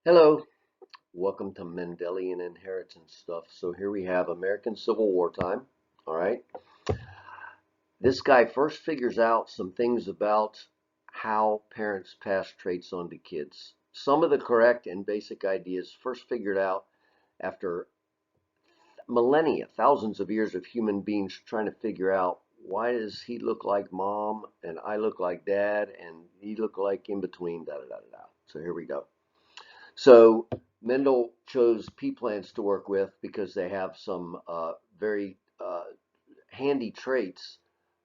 Hello, welcome to Mendelian inheritance stuff. So here we have American Civil War time. All right. This guy first figures out some things about how parents pass traits on to kids. Some of the correct and basic ideas first figured out after millennia, thousands of years of human beings trying to figure out why does he look like mom and I look like dad and he look like in between, da da da da da. So here we go. So Mendel chose pea plants to work with because they have some very handy traits,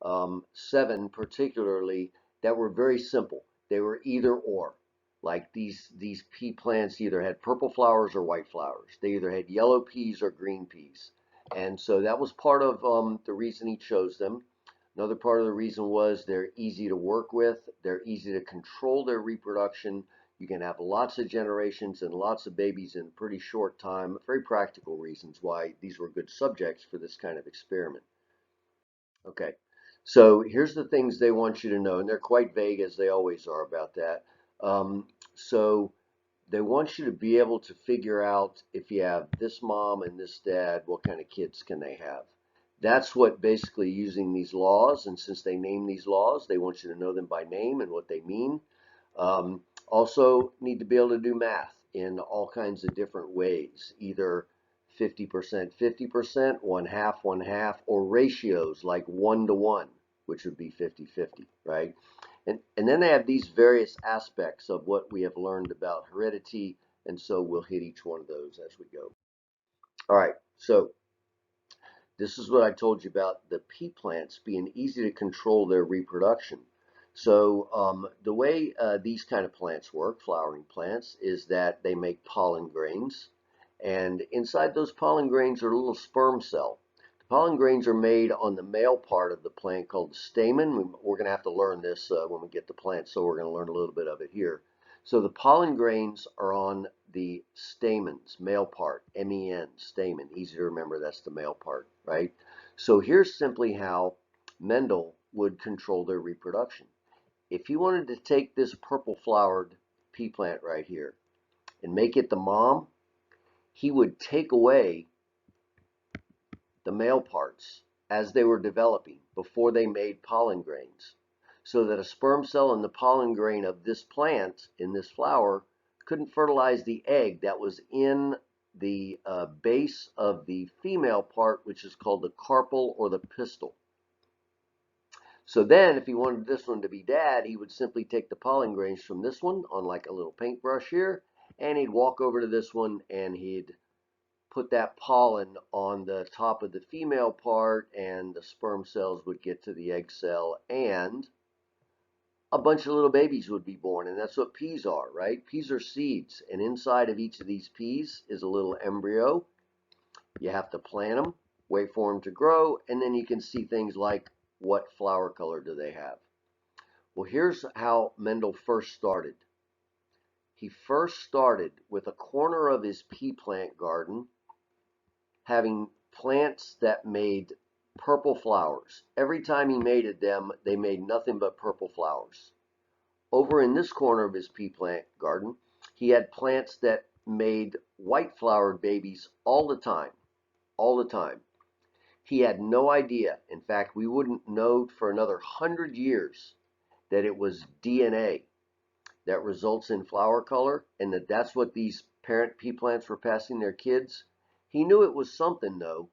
7 particularly, that were very simple. They were either or. Like these pea plants either had purple flowers or white flowers. They either had yellow peas or green peas. And so that was part of the reason he chose them. Another part of the reason was they're easy to work with. They're easy to control their reproduction. You can have lots of generations and lots of babies in a pretty short time. Very practical reasons why these were good subjects for this kind of experiment. Okay, so here's the things they want you to know, and they're quite vague as they always are about that. So they want you to be able to figure out if you have this mom and this dad, what kind of kids can they have? That's what basically using these laws, and since they name these laws, they want you to know them by name and what they mean. Also need to be able to do math in all kinds of different ways, either 50%, 50%, one half, or ratios like 1 to 1, which would be 50-50, right? And then they have these various aspects of what we have learned about heredity, and so we'll hit each one of those as we go. All right, so this is what I told you about the pea plants being easy to control their reproduction. So the way these kind of plants work, flowering plants, is that they make pollen grains. And inside those pollen grains are a little sperm cell. The pollen grains are made on the male part of the plant called the stamen. We're going to have to learn this when we get to plants, so we're going to learn a little bit of it here. So the pollen grains are on the stamens, male part, M-E-N, stamen. Easy to remember, that's the male part, right? So here's simply how Mendel would control their reproduction. If he wanted to take this purple flowered pea plant right here and make it the mom, he would take away the male parts as they were developing before they made pollen grains, so that a sperm cell in the pollen grain of this plant, in this flower, couldn't fertilize the egg that was in the base of the female part, which is called the carpel or the pistil. So then, if he wanted this one to be dad, he would simply take the pollen grains from this one on like a little paintbrush here, and he'd walk over to this one and he'd put that pollen on the top of the female part, and the sperm cells would get to the egg cell, and a bunch of little babies would be born. And that's what peas are, right? Peas are seeds, and inside of each of these peas is a little embryo. You have to plant them, wait for them to grow, and then you can see things like what flower color do they have. Well, here's how Mendel first started. He first started with a corner of his pea plant garden having plants that made purple flowers. Every time he mated them, they made nothing but purple flowers. Over in this corner of his pea plant garden, he had plants that made white flowered babies all the time, all the time. He had no idea. In fact, we wouldn't know for another 100 years that it was DNA that results in flower color, and that's what these parent pea plants were passing their kids. He knew it was something, though,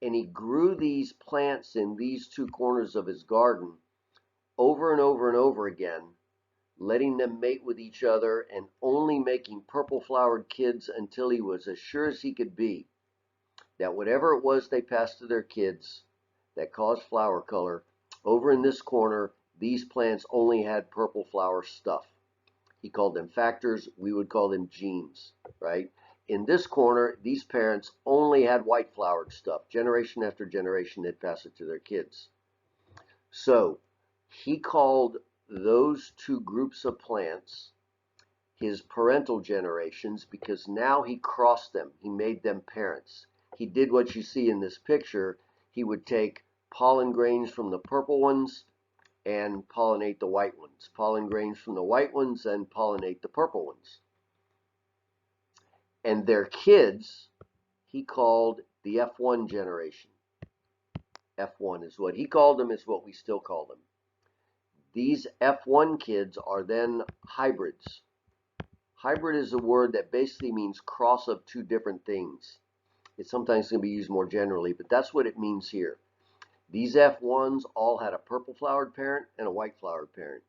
and he grew these plants in these 2 corners of his garden over and over and over again, letting them mate with each other and only making purple flowered kids until he was as sure as he could be that whatever it was they passed to their kids that caused flower color, over in this corner, these plants only had purple flower stuff. He called them factors. We would call them genes, right? In this corner, these parents only had white flowered stuff. Generation after generation, they'd pass it to their kids. So he called those 2 groups of plants his parental generations because now he crossed them. He made them parents. He did what you see in this picture. He would take pollen grains from the purple ones and pollinate the white ones. Pollen grains from the white ones and pollinate the purple ones. And their kids, he called the F1 generation. F1 is what he called them, is what we still call them. These F1 kids are then hybrids. Hybrid is a word that basically means cross of two different things. It's sometimes going to be used more generally, but that's what it means here. These F1s all had a purple flowered parent and a white flowered parent.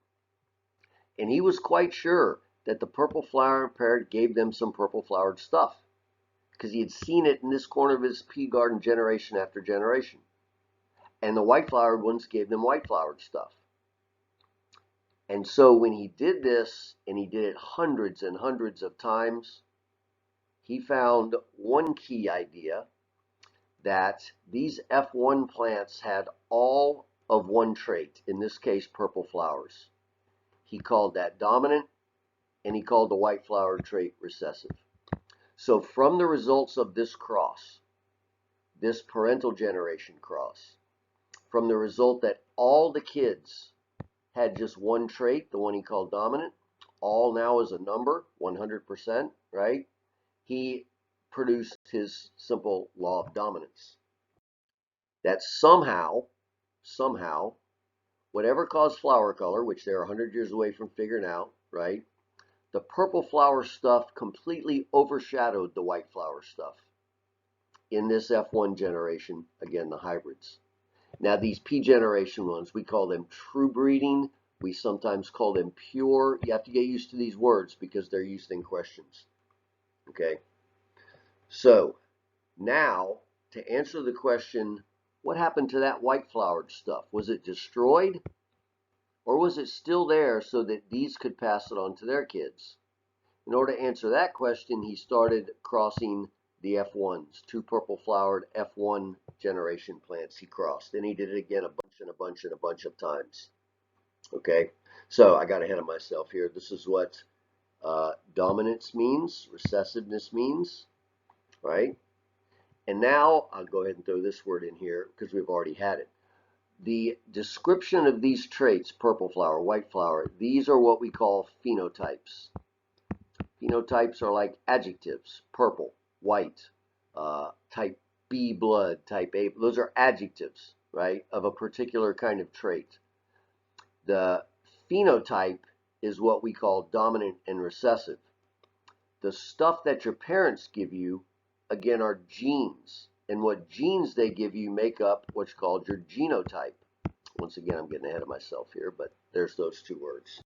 And he was quite sure that the purple flowered parent gave them some purple flowered stuff, because he had seen it in this corner of his pea garden generation after generation. And the white flowered ones gave them white flowered stuff. And so when he did this, and he did it hundreds and hundreds of times, he found one key idea, that these F1 plants had all of one trait, in this case purple flowers. He called that dominant, and he called the white flower trait recessive. So from the results of this cross, this parental generation cross, from the result that all the kids had just one trait, the one he called dominant, all now is a number, 100%, right? He produced his simple law of dominance. That somehow, whatever caused flower color, which they're 100 years away from figuring out, right? The purple flower stuff completely overshadowed the white flower stuff in this F1 generation, again, the hybrids. Now, these P generation ones, we call them true breeding. We sometimes call them pure. You have to get used to these words because they're used in questions. Okay? So, now, to answer the question, what happened to that white flowered stuff? Was it destroyed? Or was it still there so that these could pass it on to their kids? In order to answer that question, he started crossing the F1s, two purple flowered F1 generation plants he crossed. And he did it again a bunch of times. Okay, so I got ahead of myself here. This is what dominance means, recessiveness means, right? And now I'll go ahead and throw this word in here because we've already had it. The description of these traits, purple flower, white flower, these are what we call phenotypes. Phenotypes are like adjectives: purple, white, type B blood, type A. Those are adjectives, right, of a particular kind of trait. The phenotype is what we call dominant and recessive. The stuff that your parents give you, again, are genes. And what genes they give you make up what's called your genotype. Once again, I'm getting ahead of myself here, but there's those two words.